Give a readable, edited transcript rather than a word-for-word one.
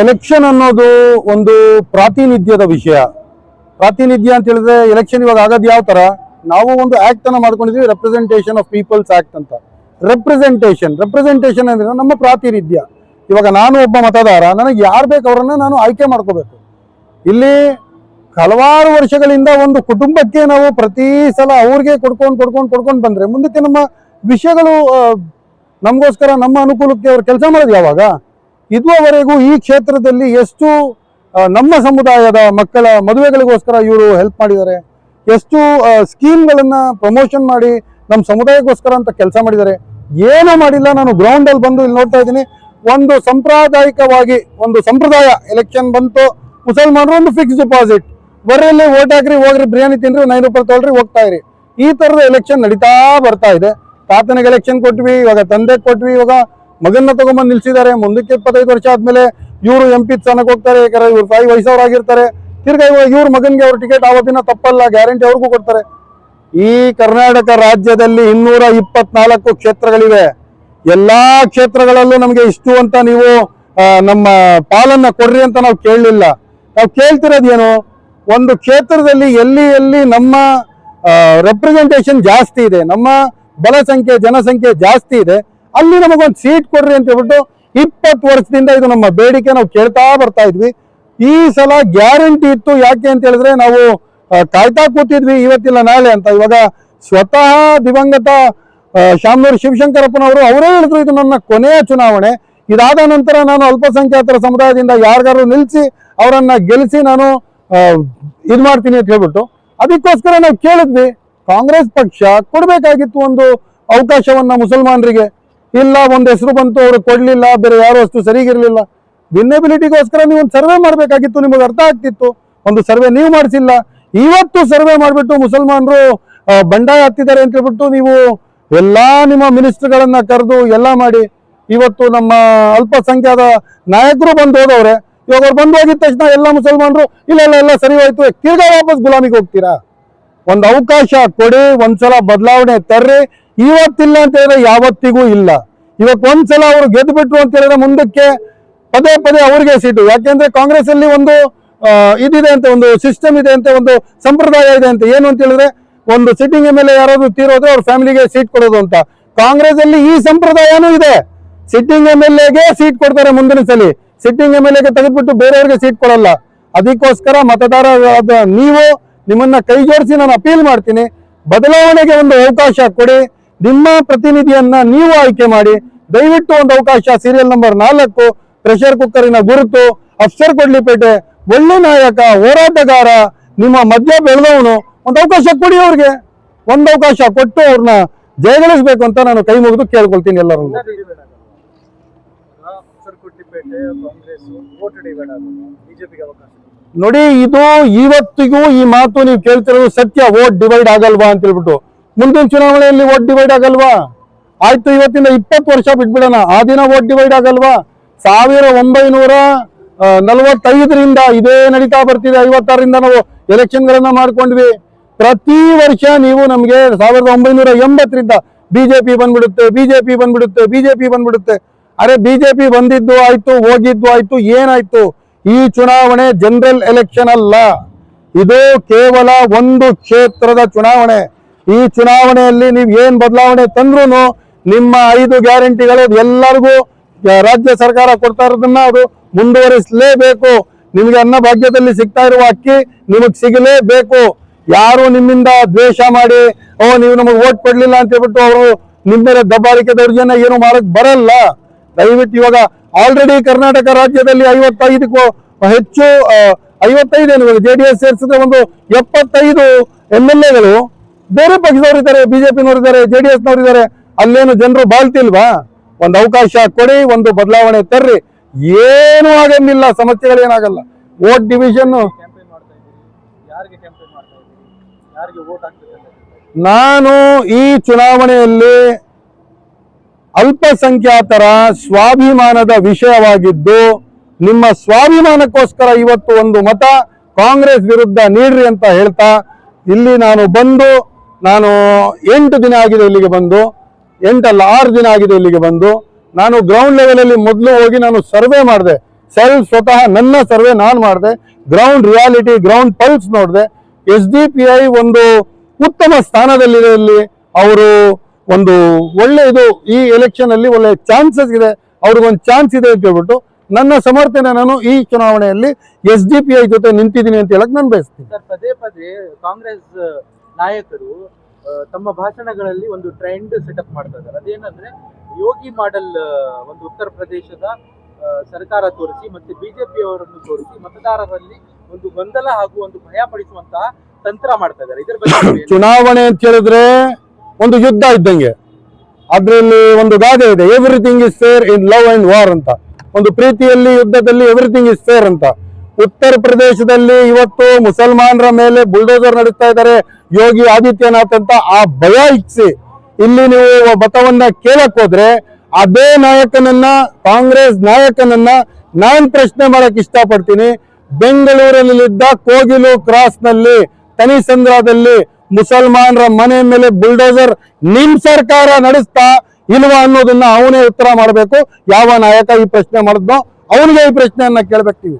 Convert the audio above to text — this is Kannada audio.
ಎಲೆಕ್ಷನ್ ಅನ್ನೋದು ಒಂದು ಪ್ರಾತಿನಿಧ್ಯದ ವಿಷಯ. ಪ್ರಾತಿನಿಧ್ಯ ಅಂತ ಹೇಳಿದ್ರೆ ಎಲೆಕ್ಷನ್ ಇವಾಗ ಆಗೋದು ಯಾವ ತರ, ನಾವು ಒಂದು ಆಕ್ಟ್ ಅನ್ನ ಮಾಡ್ಕೊಂಡಿದ್ವಿ, ರೆಪ್ರೆಸೆಂಟೇಷನ್ ಆಫ್ ಪೀಪಲ್ಸ್ ಆಕ್ಟ್ ಅಂತ. ರೆಪ್ರೆಸೆಂಟೇಷನ್ ಅಂದ್ರೆ ನಮ್ಮ ಪ್ರಾತಿನಿಧ್ಯ. ಇವಾಗ ನಾನು ಒಬ್ಬ ಮತದಾರ, ನನಗೆ ಯಾರು ಬೇಕು ಅವರನ್ನ ನಾನು ಆಯ್ಕೆ ಮಾಡ್ಕೋಬೇಕು. ಇಲ್ಲಿ ಹಲವಾರು ವರ್ಷಗಳಿಂದ ಒಂದು ಕುಟುಂಬಕ್ಕೆ ನಾವು ಪ್ರತಿ ಸಲ ಅವ್ರಿಗೆ ಕೊಡ್ಕೊಂಡು ಬಂದ್ರೆ ಮುಂದಕ್ಕೆ ನಮ್ಮ ವಿಷಯಗಳು ನಮಗೋಸ್ಕರ ನಮ್ಮ ಅನುಕೂಲಕ್ಕೆ ಅವ್ರು ಕೆಲಸ ಮಾಡೋದು ಯಾವಾಗ? ಇದುವರೆಗೂ ಈ ಕ್ಷೇತ್ರದಲ್ಲಿ ಎಷ್ಟು ನಮ್ಮ ಸಮುದಾಯದ ಮಕ್ಕಳ ಮದುವೆಗಳಿಗೋಸ್ಕರ ಇವರು ಹೆಲ್ಪ್ ಮಾಡಿದ್ದಾರೆ, ಎಷ್ಟು ಸ್ಕೀಮ್ಗಳನ್ನ ಪ್ರಮೋಷನ್ ಮಾಡಿ ನಮ್ಮ ಸಮುದಾಯಕ್ಕೋಸ್ಕರ ಅಂತ ಕೆಲಸ ಮಾಡಿದ್ದಾರೆ. ಏನೂ ಮಾಡಿಲ್ಲ. ನಾನು ಗ್ರೌಂಡ್ ಅಲ್ಲಿ ಬಂದು ಇಲ್ಲಿ ನೋಡ್ತಾ ಇದ್ದೀನಿ. ಒಂದು ಸಾಂಪ್ರದಾಯಿಕವಾಗಿ ಒಂದು ಸಂಪ್ರದಾಯ, ಎಲೆಕ್ಷನ್ ಬಂತು, ಮುಸಲ್ಮಾನರು ಒಂದು ಫಿಕ್ಸ್ ಡಿಪಾಸಿಟ್, ಬರ್ರಲ್ಲಿ ಓಟ್ ಹಾಕ್ರಿ, ಹೋಗ್ರಿ, ಬಿರಿಯಾನಿ ತಿನ್ರಿ, 9 ರೂಪಾಯಿ ತೊಗೊಳ್ರಿ, ಹೋಗ್ತಾ ಇರಿ. ಈ ತರದ ಎಲೆಕ್ಷನ್ ನಡೀತಾ ಬರ್ತಾ ಇದೆ. ತಾತನಿಗೆ ಎಲೆಕ್ಷನ್ ಕೊಟ್ವಿ, ಇವಾಗ ತಂದೆ ಕೊಟ್ವಿ, ಇವಾಗ ಮಗನ್ನ ತಗೊಂಬಂದು ನಿಲ್ಸಿದ್ದಾರೆ. ಮುಂದಕ್ಕೆ 25 ವರ್ಷ ಆದ್ಮೇಲೆ ಇವರು MP ಸ್ಥಾನಕ್ಕೆ ಹೋಗ್ತಾರೆ. ಯಾಕಂದ್ರೆ ಇವ್ರು 5 ವಯಸ್ಸವರಾಗಿರ್ತಾರೆ. ತಿರ್ಗಾ ಇವ್ರ ಮಗನ್ಗೆ ಅವ್ರ ಟಿಕೆಟ್ ಆವತ್ತಿನ ತಪ್ಪಲ್ಲ, ಗ್ಯಾರಂಟಿ ಅವ್ರಿಗೂ ಕೊಡ್ತಾರೆ. ಈ ಕರ್ನಾಟಕ ರಾಜ್ಯದಲ್ಲಿ 224 ಕ್ಷೇತ್ರಗಳಿವೆ. ಎಲ್ಲಾ ಕ್ಷೇತ್ರಗಳಲ್ಲೂ ನಮಗೆ ಇಷ್ಟು ಅಂತ ನೀವು ನಮ್ಮ ಪಾಲನ್ನ ಕೊಡ್ರಿ ಅಂತ ನಾವು ಕೇಳಲಿಲ್ಲ. ನಾವು ಕೇಳ್ತಿರೋದೇನು, ಒಂದು ಕ್ಷೇತ್ರದಲ್ಲಿ ಎಲ್ಲಿ ನಮ್ಮ ರೆಪ್ರೆಸೆಂಟೇಷನ್ ಜಾಸ್ತಿ ಇದೆ, ನಮ್ಮ ಜನಸಂಖ್ಯೆ ಜಾಸ್ತಿ ಇದೆ, ಅಲ್ಲಿ ನಮಗೊಂದು ಸೀಟ್ ಕೊಡ್ರಿ ಅಂತ ಹೇಳ್ಬಿಟ್ಟು 20 ವರ್ಷದಿಂದ ಇದು ನಮ್ಮ ಬೇಡಿಕೆ ನಾವು ಕೇಳ್ತಾ ಬರ್ತಾ ಇದ್ವಿ. ಈ ಸಲ ಗ್ಯಾರಂಟಿ ಇತ್ತು. ಯಾಕೆ ಅಂತ ಹೇಳಿದ್ರೆ ನಾವು ಕಾಯ್ತಾ ಕೂತಿದ್ವಿ ಇವತ್ತಿಲ್ಲ ನಾಳೆ ಅಂತ. ಇವಾಗ ಸ್ವತಃ ದಿವಂಗತ ಶಾಮನೂರು ಶಿವಶಂಕರಪ್ಪನವರು ಅವರೇ ಹೇಳಿದ್ರು, ಇದು ನನ್ನ ಕೊನೆಯ ಚುನಾವಣೆ, ಇದಾದ ನಂತರ ನಾನು ಅಲ್ಪಸಂಖ್ಯಾತರ ಸಮುದಾಯದಿಂದ ಯಾರಿಗಾರು ನಿಲ್ಲಿಸಿ ಅವರನ್ನ ಗೆಲ್ಲಿಸಿ ನಾನು ಇದು ಮಾಡ್ತೀನಿ ಅಂತ ಹೇಳ್ಬಿಟ್ಟು, ಅದಕ್ಕೋಸ್ಕರ ನಾವು ಕೇಳಿದ್ವಿ. ಕಾಂಗ್ರೆಸ್ ಪಕ್ಷ ಕೊಡ್ಬೇಕಾಗಿತ್ತು ಒಂದು ಅವಕಾಶವನ್ನ ಮುಸಲ್ಮಾನರಿಗೆ. ಇಲ್ಲ, ಒಂದು ಹೆಸರು ಬಂತು, ಅವರು ಕೊಡ್ಲಿಲ್ಲ, ಬೇರೆ ಯಾರು ಅಷ್ಟು ಸರಿಗಿರ್ಲಿಲ್ಲ. ವಿನ್ನೆಬಿಲಿಟಿಗೋಸ್ಕರ ನೀವು ಒಂದು ಸರ್ವೆ ಮಾಡ್ಬೇಕಾಗಿತ್ತು, ನಿಮಗೆ ಅರ್ಥ ಆಗ್ತಿತ್ತು. ಒಂದು ಸರ್ವೆ ನೀವು ಮಾಡಿಸಿಲ್ಲ. ಇವತ್ತು ಸರ್ವೆ ಮಾಡಿಬಿಟ್ಟು ಮುಸಲ್ಮಾನರು ಬಂಡಾಯ ಹತ್ತಿದ್ದಾರೆ ಅಂತ ಹೇಳ್ಬಿಟ್ಟು ನೀವು ಎಲ್ಲಾ ನಿಮ್ಮ ಮಿನಿಸ್ಟರ್ಗಳನ್ನ ಕರೆದು ಎಲ್ಲ ಮಾಡಿ ಇವತ್ತು ನಮ್ಮ ಅಲ್ಪಸಂಖ್ಯಾತ ನಾಯಕರು ಬಂದು ಹೋದವ್ರೆ. ಇವಾಗ ಅವ್ರು ಬಂದು ಹೋಗಿದ ತಕ್ಷಣ ಎಲ್ಲ ಮುಸಲ್ಮಾನರು ಇಲ್ಲ ಸರಿ ಹೋಯ್ತು, ತಿರ್ಗಾ ವಾಪಸ್ ಗುಲಾಮಿಗೆ ಹೋಗ್ತೀರಾ? ಒಂದು ಅವಕಾಶ ಕೊಡಿ, ಒಂದ್ಸಲ ಬದಲಾವಣೆ ತರ್ರಿ. ಇವತ್ತಿಲ್ಲ ಅಂತ ಹೇಳಿದ್ರೆ ಯಾವತ್ತಿಗೂ ಇಲ್ಲ. ಇವತ್ತು ಒಂದ್ಸಲ ಅವರು ಗೆದ್ದು ಬಿಟ್ರು ಅಂತ ಹೇಳಿದ್ರೆ ಮುಂದಕ್ಕೆ ಪದೇ ಅವ್ರಿಗೆ ಸೀಟು. ಯಾಕೆಂದ್ರೆ ಕಾಂಗ್ರೆಸ್ ಅಲ್ಲಿ ಒಂದು ಇದಿದೆ ಅಂತ, ಒಂದು ಸಿಸ್ಟಮ್ ಇದೆ ಅಂತ, ಒಂದು ಸಂಪ್ರದಾಯ ಇದೆ ಅಂತ. ಏನು ಅಂತ ಹೇಳಿದ್ರೆ ಒಂದು ಸಿಟ್ಟಿಂಗ್ MLA ಯಾರಾದ್ರೂ ತೀರೋದ್ರೆ ಅವ್ರ ಫ್ಯಾಮಿಲಿಗೆ ಸೀಟ್ ಕೊಡೋದು ಅಂತ. ಕಾಂಗ್ರೆಸ್ ಅಲ್ಲಿ ಈ ಸಂಪ್ರದಾಯನೂ ಇದೆ. ಸಿಟ್ಟಿಂಗ್ MLAಗೆ ಸೀಟ್ ಕೊಡ್ತಾರೆ ಮುಂದಿನ ಸಲ, ಸಿಟ್ಟಿಂಗ್ MLAಗೆ ತೆಗೆದ್ಬಿಟ್ಟು ಬೇರೆಯವ್ರಿಗೆ ಸೀಟ್ ಕೊಡಲ್ಲ. ಅದಕ್ಕೋಸ್ಕರ ಮತದಾರರಾದ ನೀವು, ನಿಮ್ಮನ್ನ ಕೈ ಜೋಡಿಸಿ ನಾನು ಅಪೀಲ್ ಮಾಡ್ತೀನಿ, ಬದಲಾವಣೆಗೆ ಒಂದು ಅವಕಾಶ ಕೊಡಿ. ನಿಮ್ಮ ಪ್ರತಿನಿಧಿಯನ್ನ ನೀವು ಆಯ್ಕೆ ಮಾಡಿ. ದಯವಿಟ್ಟು ಒಂದು ಅವಕಾಶ. ಸೀರಿಯಲ್ ನಂಬರ್ 4, ಪ್ರೆಷರ್ ಕುಕ್ಕರಿನ ಗುರುತು, ಅಫ್ಸರ್ ಕೊಡ್ಲಿಪೇಟೆ, ಒಳ್ಳೆ ನಾಯಕ, ಹೋರಾಟಗಾರ, ನಿಮ್ಮ ಮಧ್ಯ ಬೆಳೆದವನು. ಒಂದು ಅವಕಾಶ ಕೊಡಿ ಅವ್ರಿಗೆ. ಒಂದು ಅವಕಾಶ ಕೊಟ್ಟು ಅವ್ರನ್ನ ಜಯಗಳಿಸ್ಬೇಕು ಅಂತ ನಾನು ಕೈ ಮುಗಿದು ಕೇಳ್ಕೊಳ್ತೀನಿ ಎಲ್ಲರೂ. ನೋಡಿ, ಇದು ಇವತ್ತಿಗೂ ಈ ಮಾತು ನೀವು ಕೇಳ್ತಿರೋದು ಸತ್ಯ. ವೋಟ್ ಡಿವೈಡ್ ಆಗಲ್ವಾ ಅಂತ ಹೇಳ್ಬಿಟ್ಟು. ಮುಂದಿನ ಚುನಾವಣೆಯಲ್ಲಿ ವೋಟ್ ಡಿವೈಡ್ ಆಗಲ್ವಾ? ಆಯ್ತು, ಇವತ್ತಿಂದ 20 ವರ್ಷ ಬಿಟ್ಬಿಡೋಣ, ಆ ದಿನ ವೋಟ್ ಡಿವೈಡ್ ಆಗಲ್ವಾ? 1945ರಿಂದ ಇದೇ ನಡೀತಾ ಬರ್ತಿದೆ. 56ರಿಂದ ನಾವು ಎಲೆಕ್ಷನ್ ಗಳನ್ನ ಮಾಡ್ಕೊಂಡ್ವಿ. ಪ್ರತಿ ವರ್ಷ ನೀವು ನಮ್ಗೆ 1980ರಿಂದ ಬಿಜೆಪಿ ಬಂದ್ಬಿಡುತ್ತೆ. ಅರೆ, ಬಿಜೆಪಿ ಬಂದಿದ್ದು ಆಯ್ತು, ಹೋಗಿದ್ದು ಆಯ್ತು, ಏನಾಯ್ತು? ಈ ಚುನಾವಣೆ ಜನರಲ್ ಎಲೆಕ್ಷನ್ ಅಲ್ಲ, ಇದು ಕೇವಲ ಒಂದು ಕ್ಷೇತ್ರದ ಚುನಾವಣೆ. ಈ ಚುನಾವಣೆಯಲ್ಲಿ ನೀವು ಏನ್ ಬದಲಾವಣೆ ತಂದ್ರು ನಿಮ್ಮ 5 ಗ್ಯಾರಂಟಿಗಳು ಎಲ್ಲರಿಗೂ ರಾಜ್ಯ ಸರ್ಕಾರ ಕೊಡ್ತಾ ಇರೋದನ್ನ ಅದು ಮುಂದುವರಿಸಲೇಬೇಕು. ನಿಮಗೆ ಅನ್ನಭಾಗ್ಯದಲ್ಲಿ ಸಿಗ್ತಾ ಇರುವ ಅಕ್ಕಿ ನಿಮಗ್ ಸಿಗಲೇಬೇಕು. ಯಾರು ನಿಮ್ಮಿಂದ ದ್ವೇಷ ಮಾಡಿ ನೀವು ನಮಗೆ ವೋಟ್ ಕೊಡ್ಲಿಲ್ಲ ಅಂತ ಹೇಳ್ಬಿಟ್ಟು ಅವರು ನಿಮ್ಮ ಮೇಲೆ ದಬ್ಬಾಳಿಕೆ ದೌರ್ಜನ್ಯ ಏನು ಮಾಡಕ್ ಬರಲ್ಲ. ದಯವಿಟ್ಟು ಇವಾಗ ಆಲ್ರೆಡಿ ಕರ್ನಾಟಕ ರಾಜ್ಯದಲ್ಲಿ 55ಕ್ಕೂ ಹೆಚ್ಚು 55 ಏನು JDS ಸೇರಿಸಿದ್ರೆ ಒಂದು 75 MLAಗಳು ಬೇರೆ ಪಕ್ಷದವರಿದ್ದಾರೆ, ಬಿಜೆಪಿನವರಿದ್ದಾರೆ, JDSನವರಿದ್ದಾರೆ. ಅಲ್ಲೇನು ಜನರು ಬಾಳ್ತಿಲ್ವಾ? ಒಂದು ಅವಕಾಶ ಕೊಡಿ, ಒಂದು ಬದಲಾವಣೆ ತರ್ರಿ. ಏನು ಆಗಂಗಿಲ್ಲ, ಸಮಸ್ಯೆಗಳೇನಾಗಲ್ಲ. ವೋಟ್ ಡಿವಿಷನ್ ನಾನು ಈ ಚುನಾವಣೆಯಲ್ಲಿ ಅಲ್ಪಸಂಖ್ಯಾತರ ಸ್ವಾಭಿಮಾನದ ವಿಷಯವಾಗಿದ್ದು, ನಿಮ್ಮ ಸ್ವಾಭಿಮಾನಕ್ಕೋಸ್ಕರ ಇವತ್ತು ಒಂದು ಮತ ಕಾಂಗ್ರೆಸ್ ವಿರುದ್ಧ ನೀಡ್ರಿ ಅಂತ ಹೇಳ್ತಾ ಇಲ್ಲಿ ನಾನು 8 ದಿನ ಆಗಿದೆ ಇಲ್ಲಿಗೆ ಬಂದು. 8 ಅಲ್ಲ 6 ದಿನ ಆಗಿದೆ ಇಲ್ಲಿಗೆ ಬಂದು. ನಾನು ಗ್ರೌಂಡ್ ಲೆವೆಲ್ ಅಲ್ಲಿ ಮೊದಲು ಹೋಗಿ ನಾನು ಸರ್ವೆ ಮಾಡಿದೆ. ಸ್ವತಃ ನನ್ನ ಸರ್ವೆ ನಾನು ಮಾಡಿದೆ, ಗ್ರೌಂಡ್ ರಿಯಾಲಿಟಿ, ಗ್ರೌಂಡ್ ಪಲ್ಸ್ ನೋಡಿದೆ. SDPI ಒಂದು ಉತ್ತಮ ಸ್ಥಾನದಲ್ಲಿದೆ. ಇಲ್ಲಿ ಅವರು ಒಂದು ಒಳ್ಳೆ ಇದು ಈ ಎಲೆಕ್ಷನ್ ಅಲ್ಲಿ ಒಳ್ಳೆ ಚಾನ್ಸಸ್ ಇದೆ, ಅವ್ರಿಗೊಂದು ಚಾನ್ಸ್ ಇದೆ ಅಂತ ಹೇಳ್ಬಿಟ್ಟು ನನ್ನ ಸಮರ್ಥನೆ ನಾನು ಈ ಚುನಾವಣೆಯಲ್ಲಿ SDPI ಜೊತೆ ನಿಂತಿದ್ದೀನಿ ಅಂತ ಹೇಳಕ್ ನಾನು ಬಯಸ್ತೀನಿ. ಸರ್, ಪದೇ ಪದೇ ಕಾಂಗ್ರೆಸ್ ನಾಯಕರು ತಮ್ಮ ಭಾಷಣಗಳಲ್ಲಿ ಒಂದು ಟ್ರೆಂಡ್ ಸೆಟಪ್ ಮಾಡ್ತಾ ಇದ್ದಾರೆ. ಅದೇನಂದ್ರೆ ಯೋಗಿ ಮಾಡೆಲ್ ಒಂದು ಉತ್ತರ ಪ್ರದೇಶದ ಸರ್ಕಾರ ತೋರಿಸಿ ಮತ್ತೆ ಬಿಜೆಪಿ ಅವರನ್ನು ತೋರಿಸಿ ಮತದಾರರಲ್ಲಿ ಒಂದು ಗೊಂದಲ ಹಾಗೂ ಒಂದು ಭಯ ಪಡಿಸುವಂತಹ ತಂತ್ರ ಮಾಡ್ತಾ ಇದ್ದಾರೆ. ಇದರ ಬಗ್ಗೆ ಚುನಾವಣೆ ಅಂತ ಹೇಳಿದ್ರೆ ಒಂದು ಯುದ್ಧ ಇದ್ದಂಗೆ. ಅದ್ರಲ್ಲಿ ಒಂದು ಗಾದೆ ಇದೆ, everything is fair in love and war ಅಂತ. ಒಂದು ಪ್ರೀತಿಯಲ್ಲಿ, ಯುದ್ಧದಲ್ಲಿ ಎವ್ರಿಥಿಂಗ್ ಇಸ್ ಫೇರ್ ಅಂತ. ಉತ್ತರ ಪ್ರದೇಶದಲ್ಲಿ ಇವತ್ತು ಮುಸಲ್ಮಾನರ ಮೇಲೆ ಬುಲ್ಡೋಸರ್ ನಡೆಸ್ತಾ ಇದ್ದಾರೆ ಯೋಗಿ ಆದಿತ್ಯನಾಥ್ ಅಂತ. ಆ ಭಯ ಇಚ್ಛೆ ಇಲ್ಲಿ ನೀವು ಮತವನ್ನ ಕೇಳಕ್ ಹೋದ್ರೆ ಅದೇ ನಾಯಕನನ್ನ, ಕಾಂಗ್ರೆಸ್ ನಾಯಕನನ್ನ ನಾನ್ ಪ್ರಶ್ನೆ ಮಾಡಕ್ ಇಷ್ಟಪಡ್ತೀನಿ. ಬೆಂಗಳೂರಿನಲ್ಲಿದ್ದ ಕೋಗಿಲು ಕ್ರಾಸ್ ನಲ್ಲಿ, ತನಿಸಂದ್ರದಲ್ಲಿ ಮುಸಲ್ಮಾನರ ಮನೆ ಮೇಲೆ ಬುಲ್ಡೋಸರ್ ನಿಮ್ ಸರ್ಕಾರ ನಡೆಸ್ತಾ ಇಲ್ವಾ ಅನ್ನೋದನ್ನ ಅವನೇ ಉತ್ತರ ಮಾಡಬೇಕು. ಯಾವ ನಾಯಕ ಈ ಪ್ರಶ್ನೆ ಮಾಡಿದ್ನೋ ಅವನಿಗೆ ಈ ಪ್ರಶ್ನೆಯನ್ನ ಕೇಳ್ಬೇಕು ನೀವು.